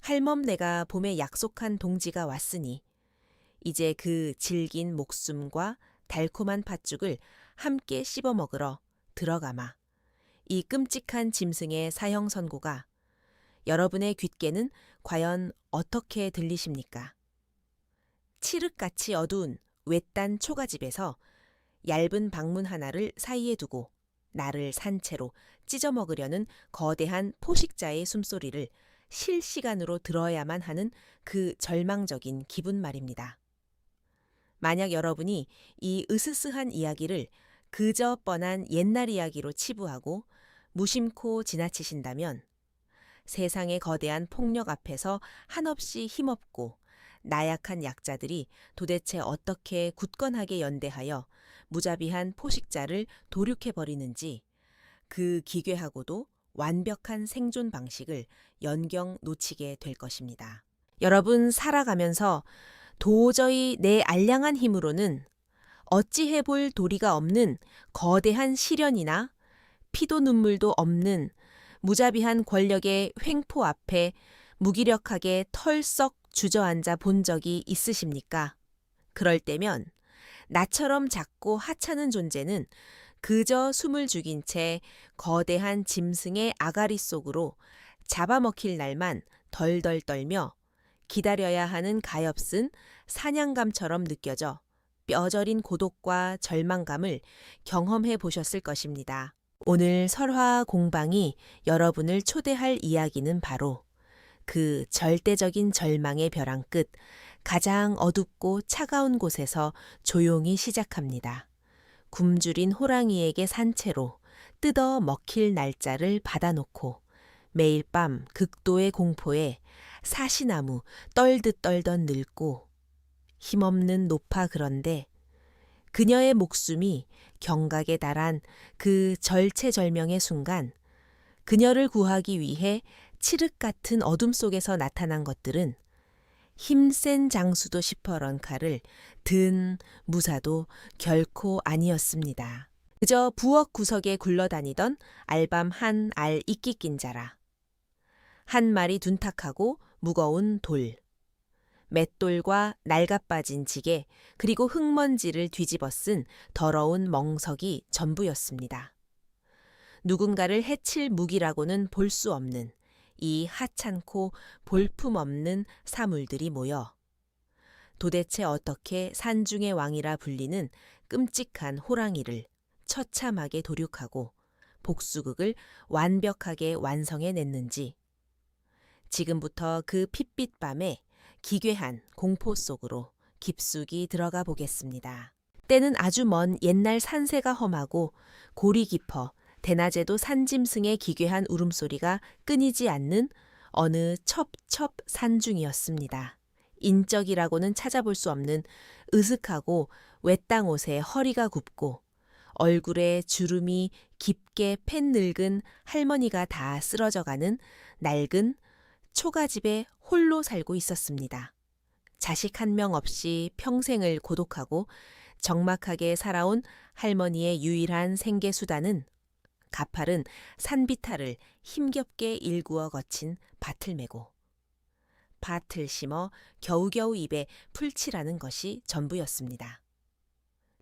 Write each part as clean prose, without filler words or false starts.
할멈네가 봄에 약속한 동지가 왔으니 이제 그 질긴 목숨과 달콤한 팥죽을 함께 씹어 먹으러 들어가마. 이 끔찍한 짐승의 사형 선고가 여러분의 귓께는 과연 어떻게 들리십니까? 칠흑같이 어두운 외딴 초가집에서 얇은 방문 하나를 사이에 두고 나를 산채로 찢어 먹으려는 거대한 포식자의 숨소리를 실시간으로 들어야만 하는 그 절망적인 기분 말입니다. 만약 여러분이 이 으스스한 이야기를 그저 뻔한 옛날 이야기로 치부하고 무심코 지나치신다면 세상의 거대한 폭력 앞에서 한없이 힘없고 나약한 약자들이 도대체 어떻게 굳건하게 연대하여 무자비한 포식자를 도륙해버리는지 그 기괴하고도 완벽한 생존 방식을 연경 놓치게 될 것입니다. 여러분 살아가면서 도저히 내 알량한 힘으로는 어찌해 볼 도리가 없는 거대한 시련이나 피도 눈물도 없는 무자비한 권력의 횡포 앞에 무기력하게 털썩 주저앉아 본 적이 있으십니까? 그럴 때면 나처럼 작고 하찮은 존재는 그저 숨을 죽인 채 거대한 짐승의 아가리 속으로 잡아먹힐 날만 덜덜 떨며 기다려야 하는 가엾은 사냥감처럼 느껴져 뼈저린 고독과 절망감을 경험해 보셨을 것입니다. 오늘 설화 공방이 여러분을 초대할 이야기는 바로 그 절대적인 절망의 벼랑 끝 가장 어둡고 차가운 곳에서 조용히 시작합니다. 굶주린 호랑이에게 산채로 뜯어 먹힐 날짜를 받아놓고 매일 밤 극도의 공포에 사시나무 떨듯 떨던 늙고 힘없는 노파 그런데 그녀의 목숨이 경각에 달한 그 절체절명의 순간 그녀를 구하기 위해 칠흑 같은 어둠 속에서 나타난 것들은 힘센 장수도 시퍼런 칼을 든 무사도 결코 아니었습니다. 그저 부엌 구석에 굴러다니던 알밤 한 알 이끼 낀 자라. 한 마리 둔탁하고 무거운 돌, 맷돌과 낡아빠진 지게 그리고 흙먼지를 뒤집어 쓴 더러운 멍석이 전부였습니다. 누군가를 해칠 무기라고는 볼 수 없는 이 하찮고 볼품없는 사물들이 모여 도대체 어떻게 산중의 왕이라 불리는 끔찍한 호랑이를 처참하게 도륙하고 복수극을 완벽하게 완성해냈는지 지금부터 그 핏빛 밤에 기괴한 공포 속으로 깊숙이 들어가 보겠습니다. 때는 아주 먼 옛날 산세가 험하고 골이 깊어 대낮에도 산짐승의 기괴한 울음소리가 끊이지 않는 어느 첩첩 산중이었습니다. 인적이라고는 찾아볼 수 없는 으슥하고 외땅 옷에 허리가 굽고 얼굴에 주름이 깊게 팬 늙은 할머니가 다 쓰러져가는 낡은 초가집에 홀로 살고 있었습니다. 자식 한 명 없이 평생을 고독하고 적막하게 살아온 할머니의 유일한 생계수단은 가파른 산비탈을 힘겹게 일구어 거친 밭을 메고 밭을 심어 겨우겨우 입에 풀칠하는 것이 전부였습니다.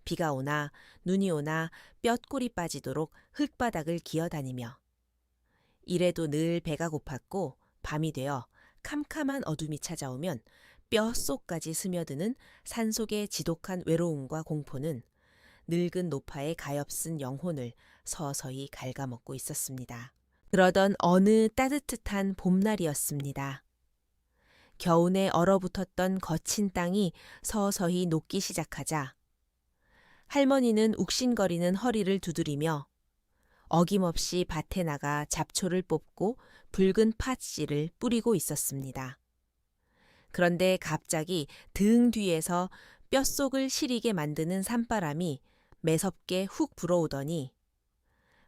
비가 오나 눈이 오나 뼛골이 빠지도록 흙바닥을 기어다니며 이래도 늘 배가 고팠고 밤이 되어 캄캄한 어둠이 찾아오면 뼛속까지 스며드는 산속의 지독한 외로움과 공포는 늙은 노파의 가엾은 영혼을 서서히 갉아먹고 있었습니다. 그러던 어느 따뜻한 봄날이었습니다. 겨우내 얼어붙었던 거친 땅이 서서히 녹기 시작하자 할머니는 욱신거리는 허리를 두드리며 어김없이 밭에 나가 잡초를 뽑고 붉은 팥씨를 뿌리고 있었습니다. 그런데 갑자기 등 뒤에서 뼛속을 시리게 만드는 산바람이 매섭게 훅 불어오더니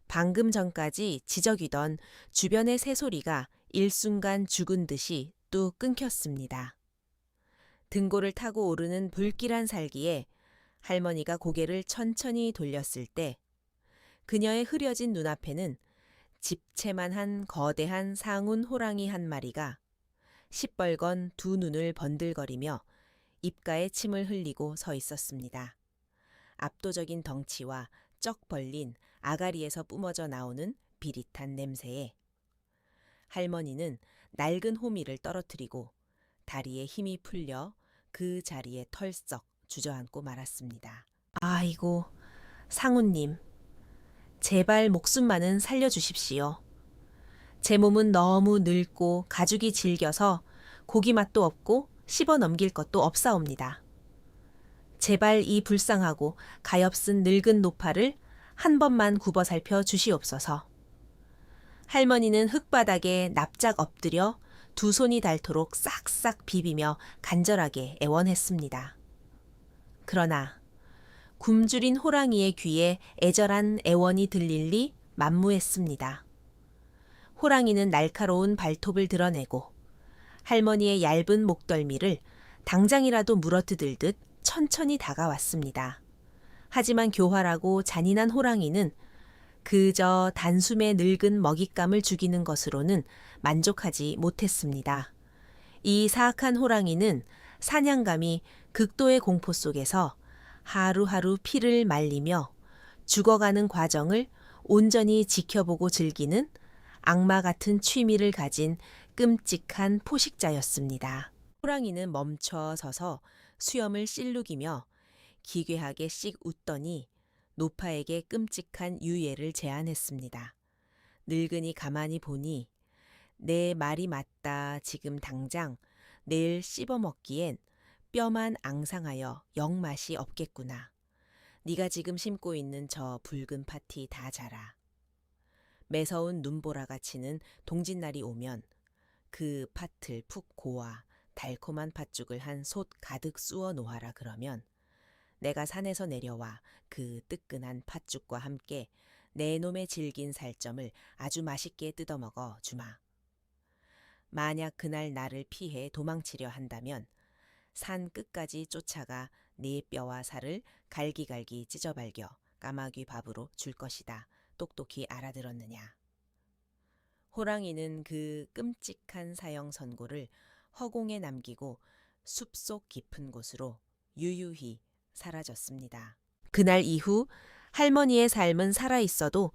방금 전까지 지저귀던 주변의 새소리가 일순간 죽은 듯이 뚝 끊겼습니다. 등골을 타고 오르는 불길한 살기에 할머니가 고개를 천천히 돌렸을 때 그녀의 흐려진 눈앞에는 집채만한 거대한 상운 호랑이 한 마리가 시뻘건 두 눈을 번들거리며 입가에 침을 흘리고 서 있었습니다. 압도적인 덩치와 쩍 벌린 아가리에서 뿜어져 나오는 비릿한 냄새에 할머니는 낡은 호미를 떨어뜨리고 다리에 힘이 풀려 그 자리에 털썩 주저앉고 말았습니다. 아이고, 상우님, 제발 목숨만은 살려주십시오. 제 몸은 너무 늙고 가죽이 질겨서 고기 맛도 없고 씹어 넘길 것도 없사옵니다. 제발 이 불쌍하고 가엾은 늙은 노파를 한 번만 굽어 살펴 주시옵소서. 할머니는 흙바닥에 납작 엎드려 두 손이 닳도록 싹싹 비비며 간절하게 애원했습니다. 그러나 굶주린 호랑이의 귀에 애절한 애원이 들릴 리 만무했습니다. 호랑이는 날카로운 발톱을 드러내고 할머니의 얇은 목덜미를 당장이라도 물어뜯을 듯 천천히 다가왔습니다. 하지만 교활하고 잔인한 호랑이는 그저 단숨에 늙은 먹잇감을 죽이는 것으로는 만족하지 못했습니다. 이 사악한 호랑이는 사냥감이 극도의 공포 속에서 하루하루 피를 말리며 죽어가는 과정을 온전히 지켜보고 즐기는 악마 같은 취미를 가진 끔찍한 포식자였습니다. 호랑이는 멈춰 서서 수염을 실룩이며 기괴하게 씩 웃더니 노파에게 끔찍한 유예를 제안했습니다. 늙은이 가만히 보니 내 말이 맞다. 지금 당장 내일 씹어먹기엔 뼈만 앙상하여 영 맛이 없겠구나. 네가 지금 심고 있는 저 붉은 팥이 다 자라. 매서운 눈보라가 치는 동짓날이 오면 그 팥을 푹 고아 달콤한 팥죽을 한 솥 가득 쑤어 놓아라. 그러면 내가 산에서 내려와 그 뜨끈한 팥죽과 함께 내 놈의 질긴 살점을 아주 맛있게 뜯어먹어 주마. 만약 그날 나를 피해 도망치려 한다면 산 끝까지 쫓아가 네 뼈와 살을 갈기갈기 찢어발겨 까마귀 밥으로 줄 것이다. 똑똑히 알아들었느냐. 호랑이는 그 끔찍한 사형 선고를 허공에 남기고 숲속 깊은 곳으로 유유히 사라졌습니다. 그날 이후 할머니의 삶은 살아있어도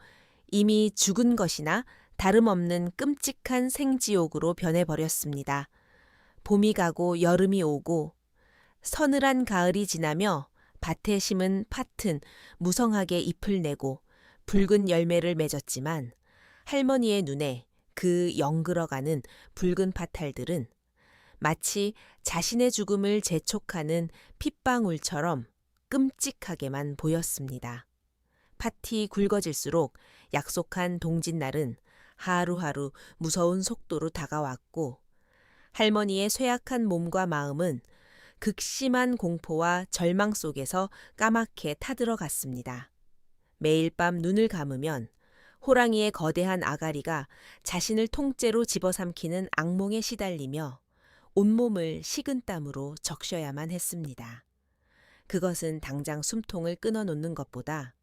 이미 죽은 것이나 다름없는 끔찍한 생지옥으로 변해버렸습니다. 봄이 가고 여름이 오고 서늘한 가을이 지나며 밭에 심은 팥은 무성하게 잎을 내고 붉은 열매를 맺었지만 할머니의 눈에 그 영글어가는 붉은 파탈들은 마치 자신의 죽음을 재촉하는 핏방울처럼 끔찍하게만 보였습니다. 팥이 굵어질수록 약속한 동짓날은 하루하루 무서운 속도로 다가왔고 할머니의 쇠약한 몸과 마음은 극심한 공포와 절망 속에서 까맣게 타들어갔습니다. 매일 밤 눈을 감으면 호랑이의 거대한 아가리가 자신을 통째로 집어삼키는 악몽에 시달리며 온몸을 식은땀으로 적셔야만 했습니다. 그것은 당장 숨통을 끊어놓는 것보다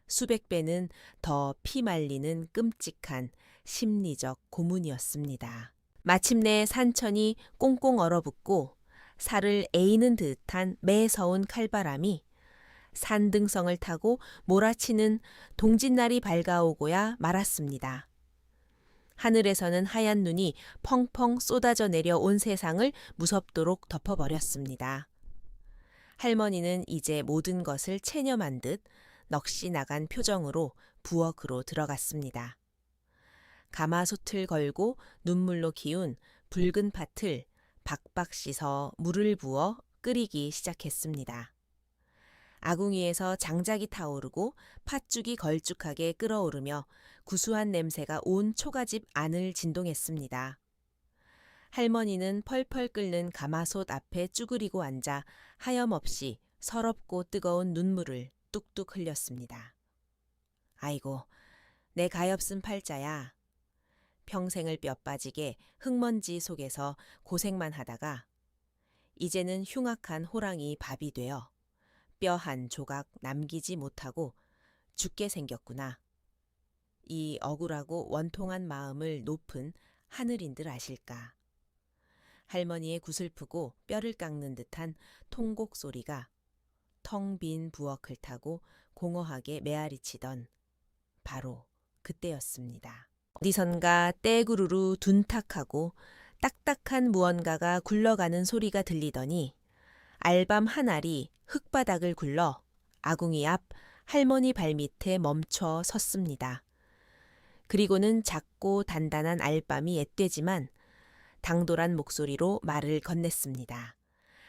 수백 배는 더 피 말리는 끔찍한 심리적 고문이었습니다. 마침내 산천이 꽁꽁 얼어붙고 살을 에이는 듯한 매서운 칼바람이 산등성을 타고 몰아치는 동짓날이 밝아오고야 말았습니다. 하늘에서는 하얀 눈이 펑펑 쏟아져 내려 온 세상을 무섭도록 덮어버렸습니다. 할머니는 이제 모든 것을 체념한 듯 넋이 나간 표정으로 부엌으로 들어갔습니다. 가마솥을 걸고 눈물로 기운 붉은 팥을 박박 씻어 물을 부어 끓이기 시작했습니다. 아궁이에서 장작이 타오르고 팥죽이 걸쭉하게 끓어오르며 구수한 냄새가 온 초가집 안을 진동했습니다. 할머니는 펄펄 끓는 가마솥 앞에 쭈그리고 앉아 하염없이 서럽고 뜨거운 눈물을 뚝뚝 흘렸습니다. 아이고, 내 가엾은 팔자야. 평생을 뼈 빠지게 흙먼지 속에서 고생만 하다가 이제는 흉악한 호랑이 밥이 되어 뼈 한 조각 남기지 못하고 죽게 생겼구나. 이 억울하고 원통한 마음을 높은 하늘인들 아실까. 할머니의 구슬프고 뼈를 깎는 듯한 통곡 소리가 텅 빈 부엌을 타고 공허하게 메아리치던 바로 그때였습니다. 어디선가 떼구르르 둔탁하고 딱딱한 무언가가 굴러가는 소리가 들리더니 알밤 한 알이 흙바닥을 굴러 아궁이 앞 할머니 발밑에 멈춰 섰습니다. 그리고는 작고 단단한 알밤이 앳되지만 당돌한 목소리로 말을 건넸습니다.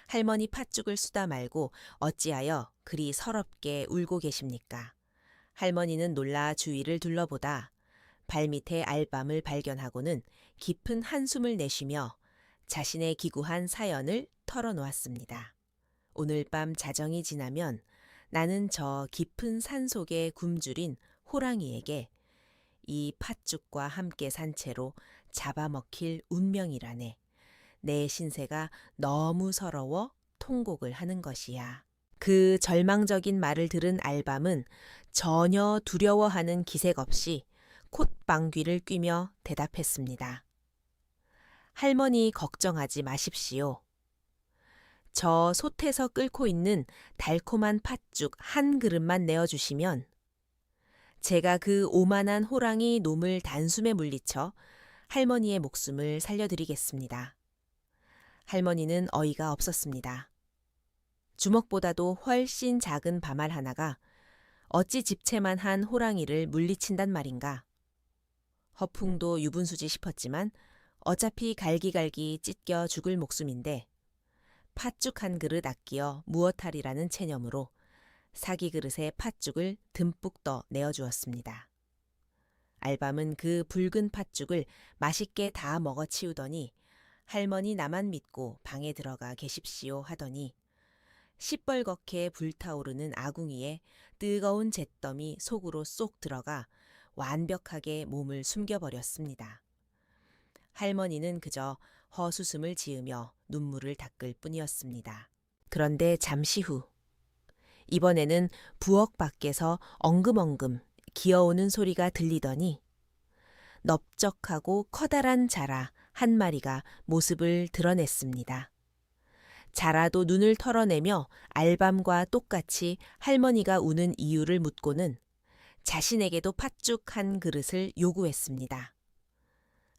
할머니 팥죽을 쓰다 말고 어찌하여 그리 서럽게 울고 계십니까? 할머니는 놀라 주위를 둘러보다 발밑에 알밤을 발견하고는 깊은 한숨을 내쉬며 자신의 기구한 사연을 털어놓았습니다. 오늘 밤 자정이 지나면 나는 저 깊은 산 속에 굶주린 호랑이에게 이 팥죽과 함께 산 채로 잡아먹힐 운명이라네. 내 신세가 너무 서러워 통곡을 하는 것이야. 그 절망적인 말을 들은 알밤은 전혀 두려워하는 기색 없이 콧방귀를 뀌며 대답했습니다. 할머니 걱정하지 마십시오. 저 솥에서 끓고 있는 달콤한 팥죽 한 그릇만 내어주시면 제가 그 오만한 호랑이 놈을 단숨에 물리쳐 할머니의 목숨을 살려드리겠습니다. 할머니는 어이가 없었습니다. 주먹보다도 훨씬 작은 밤알 하나가 어찌 집채만 한 호랑이를 물리친단 말인가. 허풍도 유분수지 싶었지만 어차피 갈기갈기 찢겨 죽을 목숨인데 팥죽 한 그릇 아끼어 무엇하리라는 체념으로 사기 그릇에 팥죽을 듬뿍 떠 내어주었습니다. 알밤은 그 붉은 팥죽을 맛있게 다 먹어치우더니 할머니 나만 믿고 방에 들어가 계십시오 하더니 시뻘겋게 불타오르는 아궁이에 뜨거운 잿더미 속으로 쏙 들어가 완벽하게 몸을 숨겨버렸습니다. 할머니는 그저 허수음을 지으며 눈물을 닦을 뿐이었습니다. 그런데 잠시 후 이번에는 부엌 밖에서 엉금엉금 기어오는 소리가 들리더니 넓적하고 커다란 자라 한 마리가 모습을 드러냈습니다. 자라도 눈을 털어내며 알밤과 똑같이 할머니가 우는 이유를 묻고는 자신에게도 팥죽 한 그릇을 요구했습니다.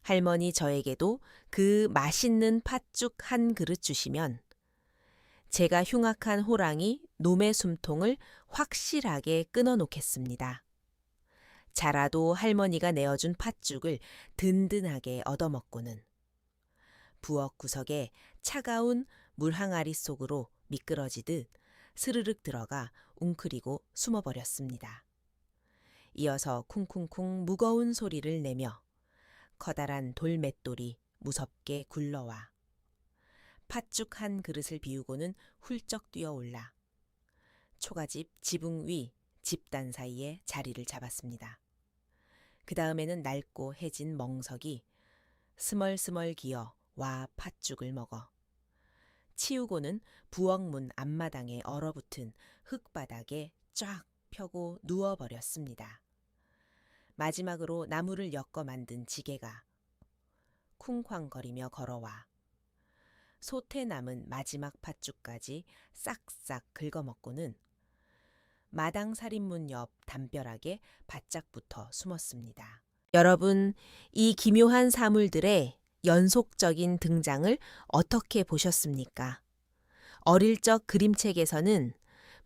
할머니 저에게도 그 맛있는 팥죽 한 그릇 주시면 제가 흉악한 호랑이 놈의 숨통을 확실하게 끊어놓겠습니다. 자라도 할머니가 내어준 팥죽을 든든하게 얻어먹고는 부엌 구석에 차가운 물 항아리 속으로 미끄러지듯 스르륵 들어가 웅크리고 숨어버렸습니다. 이어서 쿵쿵쿵 무거운 소리를 내며 커다란 돌맷돌이 무섭게 굴러와 팥죽 한 그릇을 비우고는 훌쩍 뛰어올라 초가집 지붕 위 집단 사이에 자리를 잡았습니다. 그 다음에는 낡고 해진 멍석이 스멀스멀 기어 와 팥죽을 먹어 치우고는 부엌문 앞마당에 얼어붙은 흙바닥에 쫙 펴고 누워버렸습니다. 마지막으로 나무를 엮어 만든 지게가 쿵쾅거리며 걸어와 솥에 남은 마지막 팥죽까지 싹싹 긁어먹고는 마당 살인문 옆 담벼락에 바짝 붙어 숨었습니다. 여러분, 이 기묘한 사물들의 연속적인 등장을 어떻게 보셨습니까? 어릴 적 그림책에서는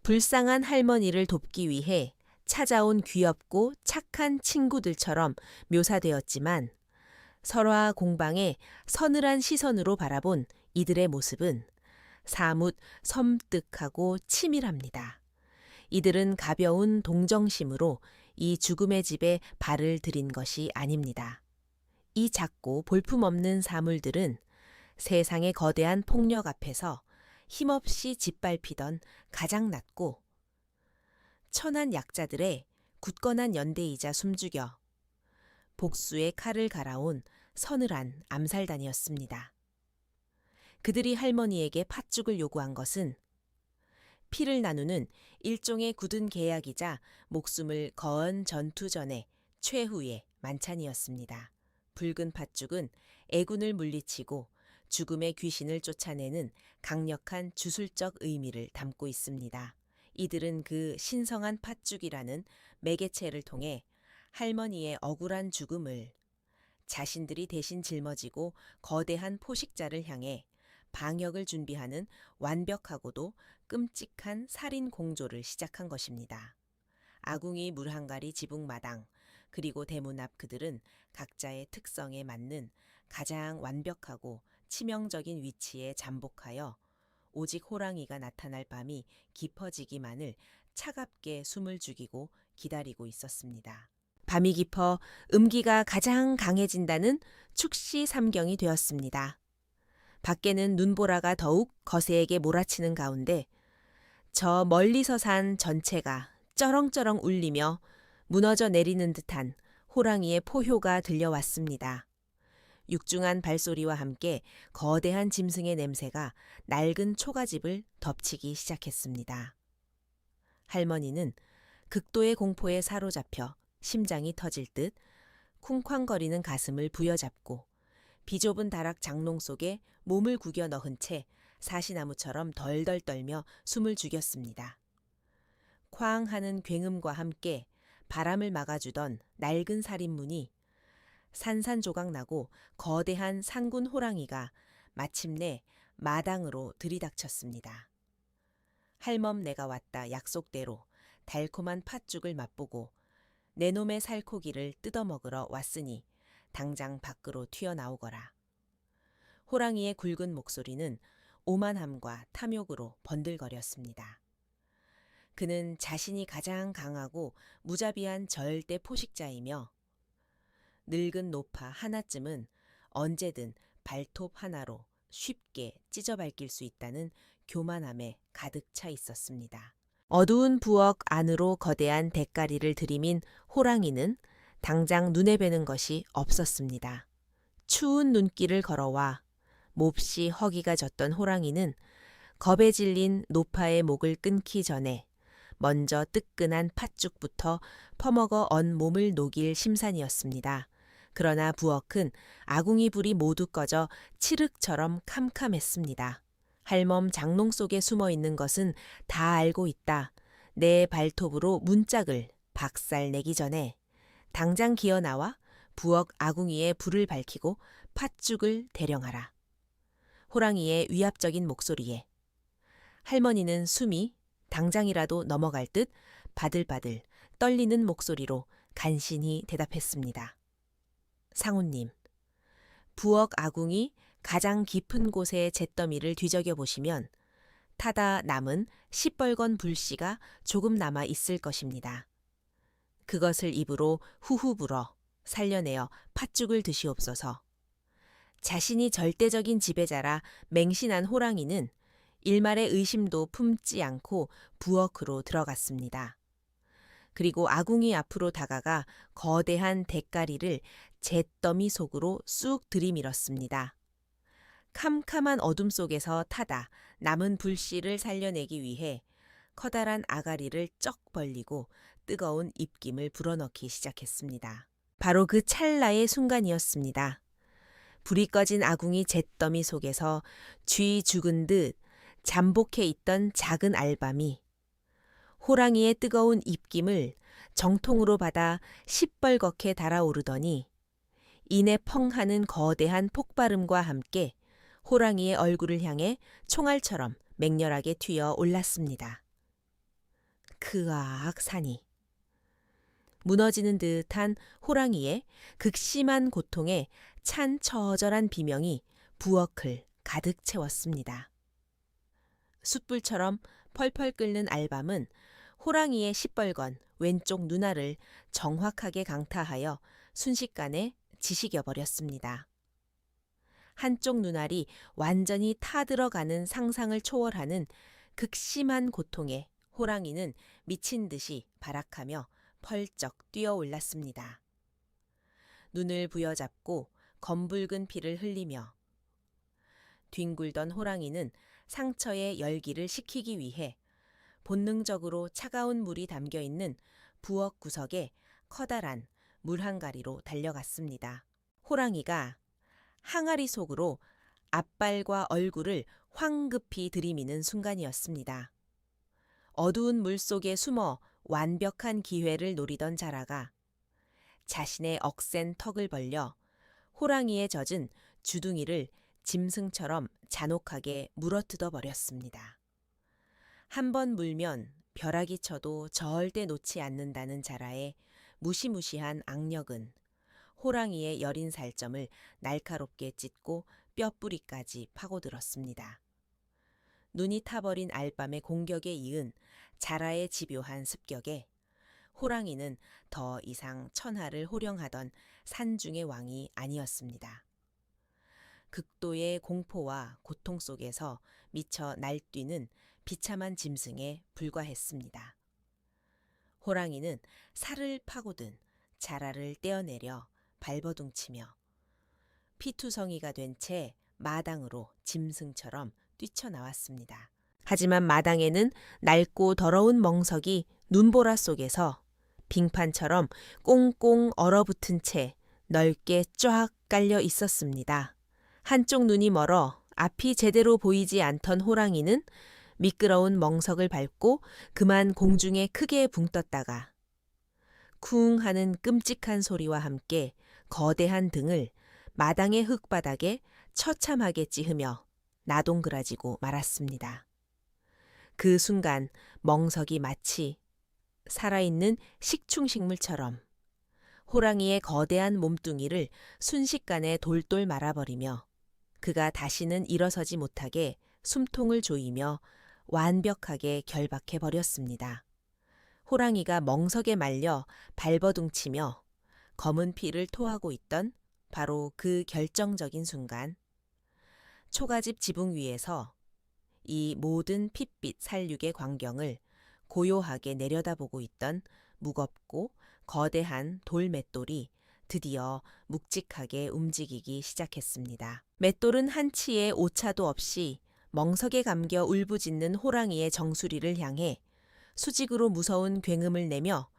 불쌍한 할머니를 돕기 위해 찾아온 귀엽고 착한 친구들처럼 묘사되었지만 설화 공방에 서늘한 시선으로 바라본 이들의 모습은 사뭇 섬뜩하고 치밀합니다. 이들은 가벼운 동정심으로 이 죽음의 집에 발을 들인 것이 아닙니다. 이 작고 볼품없는 사물들은 세상의 거대한 폭력 앞에서 힘없이 짓밟히던 가장 낮고 천한 약자들의 굳건한 연대이자 숨죽여 복수의 칼을 갈아온 서늘한 암살단이었습니다. 그들이 할머니에게 팥죽을 요구한 것은 피를 나누는 일종의 굳은 계약이자 목숨을 거은 전투 전의 최후의 만찬이었습니다. 붉은 팥죽은 애군을 물리치고 죽음의 귀신을 쫓아내는 강력한 주술적 의미를 담고 있습니다. 이들은 그 신성한 팥죽이라는 매개체를 통해 할머니의 억울한 죽음을 자신들이 대신 짊어지고 거대한 포식자를 향해 방역을 준비하는 완벽하고도 끔찍한 살인 공조를 시작한 것입니다. 아궁이 물한가리 지붕마당 그리고 대문 앞 그들은 각자의 특성에 맞는 가장 완벽하고 치명적인 위치에 잠복하여 오직 호랑이가 나타날 밤이 깊어지기만을 차갑게 숨을 죽이고 기다리고 있었습니다. 밤이 깊어 음기가 가장 강해진다는 축시삼경이 되었습니다. 밖에는 눈보라가 더욱 거세게 몰아치는 가운데 저 멀리서 산 전체가 쩌렁쩌렁 울리며 무너져 내리는 듯한 호랑이의 포효가 들려왔습니다. 육중한 발소리와 함께 거대한 짐승의 냄새가 낡은 초가집을 덮치기 시작했습니다. 할머니는 극도의 공포에 사로잡혀 심장이 터질 듯 쿵쾅거리는 가슴을 부여잡고 비좁은 다락 장롱 속에 몸을 구겨 넣은 채 사시나무처럼 덜덜 떨며 숨을 죽였습니다. 쾅 하는 굉음과 함께 바람을 막아주던 낡은 살인문이 산산조각 나고 거대한 상군 호랑이가 마침내 마당으로 들이닥쳤습니다. 할멈 내가 왔다 약속대로 달콤한 팥죽을 맛보고 내 놈의 살코기를 뜯어먹으러 왔으니 당장 밖으로 튀어나오거라. 호랑이의 굵은 목소리는 오만함과 탐욕으로 번들거렸습니다. 그는 자신이 가장 강하고 무자비한 절대 포식자이며 늙은 노파 하나쯤은 언제든 발톱 하나로 쉽게 찢어밟힐 수 있다는 교만함에 가득 차 있었습니다. 어두운 부엌 안으로 거대한 대가리를 들이민 호랑이는 당장 눈에 뵈는 것이 없었습니다. 추운 눈길을 걸어와 몹시 허기가 졌던 호랑이는 겁에 질린 노파의 목을 끊기 전에 먼저 뜨끈한 팥죽부터 퍼먹어 언 몸을 녹일 심산이었습니다. 그러나 부엌은 아궁이 불이 모두 꺼져 칠흑처럼 캄캄했습니다. 할멈 장롱 속에 숨어 있는 것은 다 알고 있다. 내 발톱으로 문짝을 박살내기 전에 당장 기어 나와 부엌 아궁이에 불을 밝히고 팥죽을 대령하라. 호랑이의 위압적인 목소리에 할머니는 숨이 당장이라도 넘어갈 듯 바들바들 떨리는 목소리로 간신히 대답했습니다. 상우님, 부엌 아궁이 가장 깊은 곳의 잿더미를 뒤적여 보시면 타다 남은 시뻘건 불씨가 조금 남아 있을 것입니다. 그것을 입으로 후후 불어 살려내어 팥죽을 드시옵소서. 자신이 절대적인 지배자라 맹신한 호랑이는 일말의 의심도 품지 않고 부엌으로 들어갔습니다. 그리고 아궁이 앞으로 다가가 거대한 대가리를 잿더미 속으로 쑥 들이밀었습니다. 캄캄한 어둠 속에서 타다 남은 불씨를 살려내기 위해 커다란 아가리를 쩍 벌리고 뜨거운 입김을 불어넣기 시작했습니다. 바로 그 찰나의 순간이었습니다. 불이 꺼진 아궁이 잿더미 속에서 쥐 죽은 듯 잠복해 있던 작은 알밤이 호랑이의 뜨거운 입김을 정통으로 받아 시뻘겋게 달아오르더니 이내 펑 하는 거대한 폭발음과 함께 호랑이의 얼굴을 향해 총알처럼 맹렬하게 튀어 올랐습니다. 크악 사니. 무너지는 듯한 호랑이의 극심한 고통에 찬 처절한 비명이 부엌을 가득 채웠습니다. 숯불처럼 펄펄 끓는 알밤은 호랑이의 시뻘건 왼쪽 눈알을 정확하게 강타하여 순식간에 지식여 버렸습니다. 한쪽 눈알이 완전히 타들어가는 상상을 초월하는 극심한 고통에 호랑이는 미친 듯이 발악하며 펄쩍 뛰어올랐습니다. 눈을 부여잡고 검붉은 피를 흘리며 뒹굴던 호랑이는 상처의 열기를 식히기 위해 본능적으로 차가운 물이 담겨있는 부엌 구석에 커다란 물 한가리로 달려갔습니다. 호랑이가 항아리 속으로 앞발과 얼굴을 황급히 들이미는 순간이었습니다. 어두운 물속에 숨어 완벽한 기회를 노리던 자라가 자신의 억센 턱을 벌려 호랑이에 젖은 주둥이를 짐승처럼 잔혹하게 물어뜯어 버렸습니다. 한 번 물면 벼락이 쳐도 절대 놓지 않는다는 자라의 무시무시한 악력은 호랑이의 여린 살점을 날카롭게 찢고 뼈뿌리까지 파고들었습니다. 눈이 타버린 알밤의 공격에 이은 자라의 집요한 습격에 호랑이는 더 이상 천하를 호령하던 산중의 왕이 아니었습니다. 극도의 공포와 고통 속에서 미쳐 날뛰는 비참한 짐승에 불과했습니다. 호랑이는 살을 파고든 자라를 떼어내려 발버둥치며 피투성이가 된 채 마당으로 짐승처럼 뛰쳐나왔습니다. 하지만 마당에는 낡고 더러운 멍석이 눈보라 속에서 빙판처럼 꽁꽁 얼어붙은 채 넓게 쫙 깔려 있었습니다. 한쪽 눈이 멀어 앞이 제대로 보이지 않던 호랑이는 미끄러운 멍석을 밟고 그만 공중에 크게 붕 떴다가 쿵 하는 끔찍한 소리와 함께 거대한 등을 마당의 흙바닥에 처참하게 찌으며 나동그라지고 말았습니다. 그 순간 멍석이 마치 살아있는 식충식물처럼 호랑이의 거대한 몸뚱이를 순식간에 돌돌 말아버리며 그가 다시는 일어서지 못하게 숨통을 조이며 완벽하게 결박해버렸습니다. 호랑이가 멍석에 말려 발버둥치며 검은 피를 토하고 있던 바로 그 결정적인 순간 초가집 지붕 위에서 이 모든 핏빛 살육의 광경을 고요하게 내려다보고 있던 무겁고 거대한 돌 맷돌이 드디어 묵직하게 움직이기 시작했습니다. 맷돌은 한치의 오차도 없이 멍석에 감겨 울부짖는 호랑이의 정수리를 향해 수직으로 무서운 굉음을 내며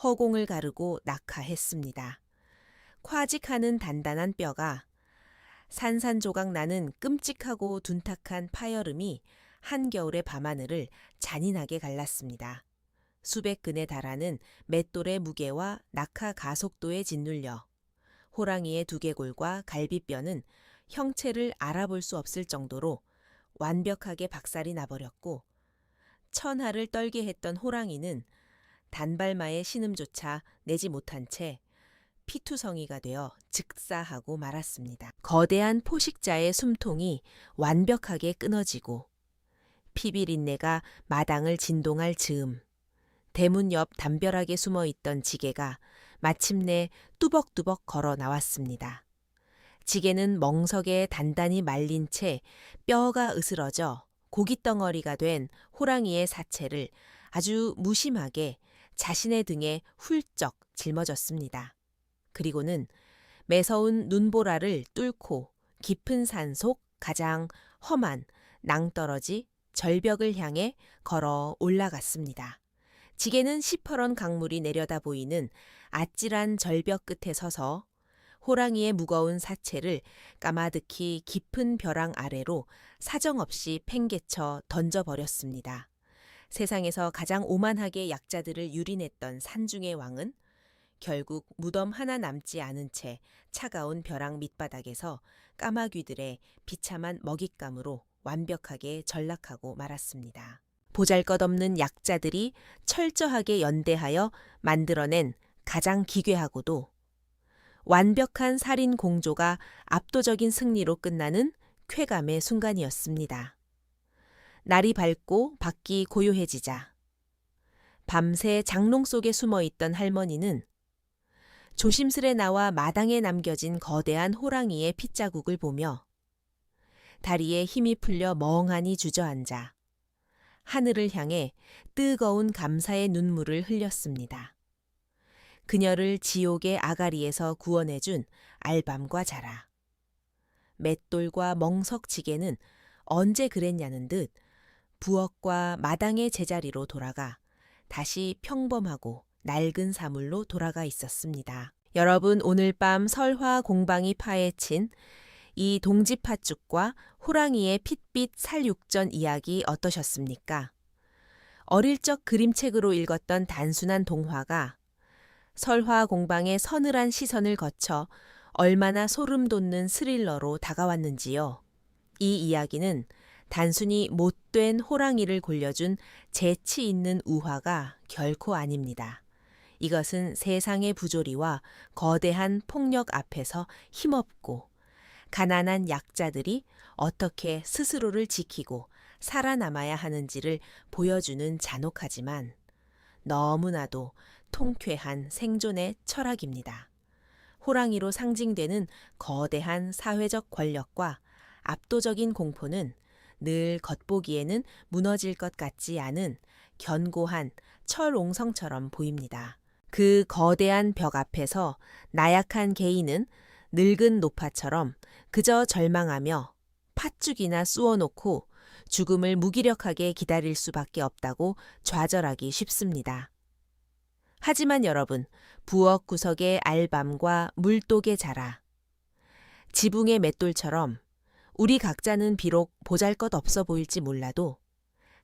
허공을 가르고 낙하했습니다. 콰직하는 단단한 뼈가 산산조각 나는 끔찍하고 둔탁한 파열음이 한겨울의 밤하늘을 잔인하게 갈랐습니다. 수백 근에 달하는 맷돌의 무게와 낙하 가속도에 짓눌려 호랑이의 두개골과 갈비뼈는 형체를 알아볼 수 없을 정도로 완벽하게 박살이 나버렸고 천하를 떨게 했던 호랑이는 단발마의 신음조차 내지 못한 채 피투성이가 되어 즉사하고 말았습니다. 거대한 포식자의 숨통이 완벽하게 끊어지고 피비린내가 마당을 진동할 즈음 대문 옆 담벼락에 숨어있던 지게가 마침내 뚜벅뚜벅 걸어 나왔습니다. 지게는 멍석에 단단히 말린 채 뼈가 으스러져 고깃덩어리가 된 호랑이의 사체를 아주 무심하게 자신의 등에 훌쩍 짊어졌습니다. 그리고는 매서운 눈보라를 뚫고 깊은 산속 가장 험한 낭떠러지 절벽을 향해 걸어 올라갔습니다. 지게는 시퍼런 강물이 내려다 보이는 아찔한 절벽 끝에 서서 호랑이의 무거운 사체를 까마득히 깊은 벼랑 아래로 사정없이 팽개쳐 던져버렸습니다. 세상에서 가장 오만하게 약자들을 유린했던 산중의 왕은 결국 무덤 하나 남지 않은 채 차가운 벼랑 밑바닥에서 까마귀들의 비참한 먹잇감으로 완벽하게 전락하고 말았습니다. 보잘것없는 약자들이 철저하게 연대하여 만들어낸 가장 기괴하고도 완벽한 살인 공조가 압도적인 승리로 끝나는 쾌감의 순간이었습니다. 날이 밝고 밖이 고요해지자 밤새 장롱 속에 숨어있던 할머니는 조심스레 나와 마당에 남겨진 거대한 호랑이의 핏자국을 보며 다리에 힘이 풀려 멍하니 주저앉아 하늘을 향해 뜨거운 감사의 눈물을 흘렸습니다. 그녀를 지옥의 아가리에서 구원해준 알밤과 자라. 맷돌과 멍석지게는 언제 그랬냐는 듯 부엌과 마당의 제자리로 돌아가 다시 평범하고 낡은 사물로 돌아가 있었습니다. 여러분, 오늘 밤 설화 공방이 파헤친 이 동지 팥죽과 호랑이의 핏빛 살육전 이야기 어떠셨습니까? 어릴 적 그림책으로 읽었던 단순한 동화가 설화 공방의 서늘한 시선을 거쳐 얼마나 소름 돋는 스릴러로 다가왔는지요. 이 이야기는 단순히 못된 호랑이를 골려준 재치 있는 우화가 결코 아닙니다. 이것은 세상의 부조리와 거대한 폭력 앞에서 힘없고 가난한 약자들이 어떻게 스스로를 지키고 살아남아야 하는지를 보여주는 잔혹하지만 너무나도 통쾌한 생존의 철학입니다. 호랑이로 상징되는 거대한 사회적 권력과 압도적인 공포는 늘 겉보기에는 무너질 것 같지 않은 견고한 철옹성처럼 보입니다. 그 거대한 벽 앞에서 나약한 개인은 늙은 노파처럼 그저 절망하며 팥죽이나 쑤어놓고 죽음을 무기력하게 기다릴 수밖에 없다고 좌절하기 쉽습니다. 하지만 여러분, 부엌 구석의 알밤과 물독의 자라, 지붕의 맷돌처럼 우리 각자는 비록 보잘것없어 보일지 몰라도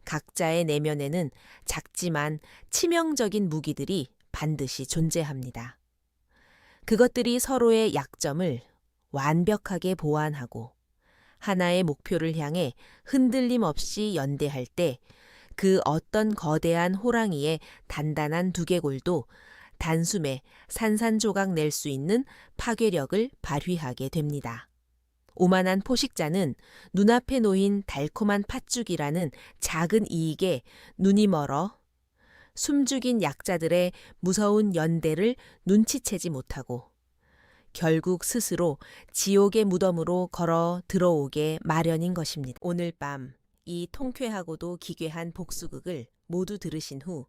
각자의 내면에는 작지만 치명적인 무기들이 반드시 존재합니다. 그것들이 서로의 약점을 완벽하게 보완하고 하나의 목표를 향해 흔들림 없이 연대할 때 그 어떤 거대한 호랑이의 단단한 두개골도 단숨에 산산조각 낼 수 있는 파괴력을 발휘하게 됩니다. 오만한 포식자는 눈앞에 놓인 달콤한 팥죽이라는 작은 이익에 눈이 멀어 숨죽인 약자들의 무서운 연대를 눈치채지 못하고 결국 스스로 지옥의 무덤으로 걸어 들어오게 마련인 것입니다. 오늘 밤 이 통쾌하고도 기괴한 복수극을 모두 들으신 후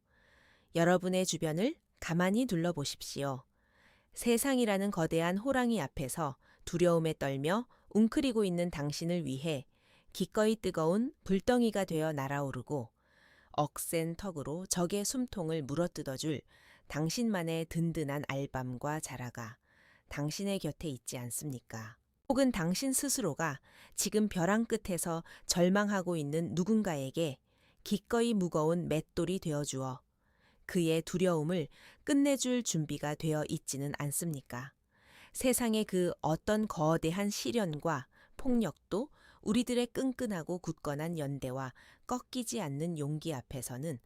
여러분의 주변을 가만히 둘러보십시오. 세상이라는 거대한 호랑이 앞에서 두려움에 떨며 웅크리고 있는 당신을 위해 기꺼이 뜨거운 불덩이가 되어 날아오르고 억센 턱으로 적의 숨통을 물어뜯어줄 당신만의 든든한 알밤과 자라가 당신의 곁에 있지 않습니까? 혹은 당신 스스로가 지금 벼랑 끝에서 절망하고 있는 누군가에게 기꺼이 무거운 맷돌이 되어주어 그의 두려움을 끝내줄 준비가 되어 있지는 않습니까? 세상의 그 어떤 거대한 시련과 폭력도 우리들의 끈끈하고 굳건한 연대와 꺾이지 않는 용기 앞에서는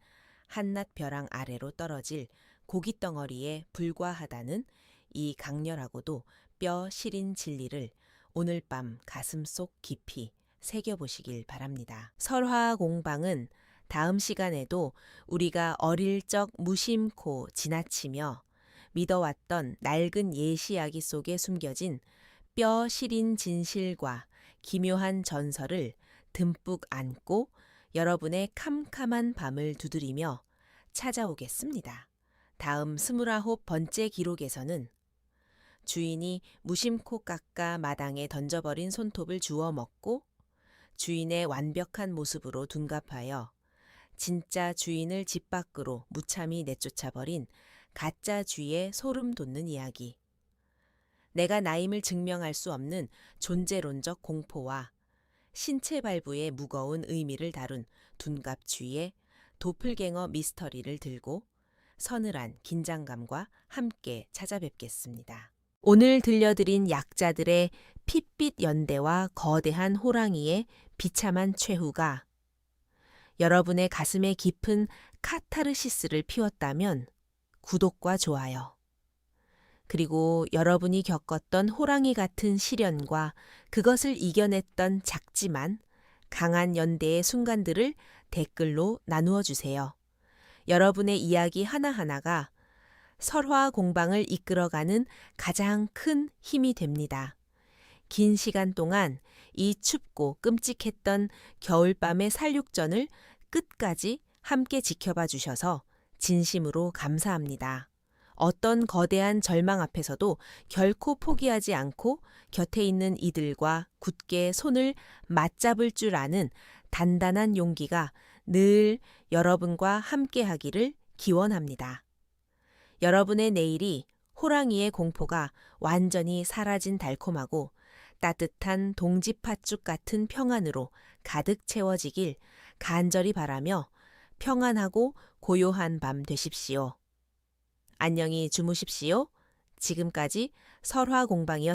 한낱 벼랑 아래로 떨어질 고깃덩어리에 불과하다는 이 강렬하고도 뼈 시린 진리를 오늘 밤 가슴속 깊이 새겨보시길 바랍니다. 설화 공방은 다음 시간에도 우리가 어릴 적 무심코 지나치며 믿어왔던 낡은 예시이야기 속에 숨겨진 뼈 시린 진실과 기묘한 전설을 듬뿍 안고 여러분의 캄캄한 밤을 두드리며 찾아오겠습니다. 다음 29번째 기록에서는 주인이 무심코 깎아 마당에 던져버린 손톱을 주워 먹고 주인의 완벽한 모습으로 둔갑하여 진짜 주인을 집 밖으로 무참히 내쫓아버린 가짜 쥐의 소름 돋는 이야기. 내가 나임을 증명할 수 없는 존재론적 공포와 신체 발부의 무거운 의미를 다룬 둔갑쥐의 도플갱어 미스터리를 들고 서늘한 긴장감과 함께 찾아뵙겠습니다. 오늘 들려드린 약자들의 핏빛 연대와 거대한 호랑이의 비참한 최후가 여러분의 가슴에 깊은 카타르시스를 피웠다면 구독과 좋아요. 그리고 여러분이 겪었던 호랑이 같은 시련과 그것을 이겨냈던 작지만 강한 연대의 순간들을 댓글로 나누어 주세요. 여러분의 이야기 하나하나가 설화 공방을 이끌어가는 가장 큰 힘이 됩니다. 긴 시간 동안 이 춥고 끔찍했던 겨울밤의 살육전을 끝까지 함께 지켜봐 주셔서 진심으로 감사합니다. 어떤 거대한 절망 앞에서도 결코 포기하지 않고 곁에 있는 이들과 굳게 손을 맞잡을 줄 아는 단단한 용기가 늘 여러분과 함께하기를 기원합니다. 여러분의 내일이 호랑이의 공포가 완전히 사라진 달콤하고 따뜻한 동지팥죽 같은 평안으로 가득 채워지길 간절히 바라며 평안하고 고요한 밤 되십시오. 안녕히 주무십시오. 지금까지 설화공방이었습니다.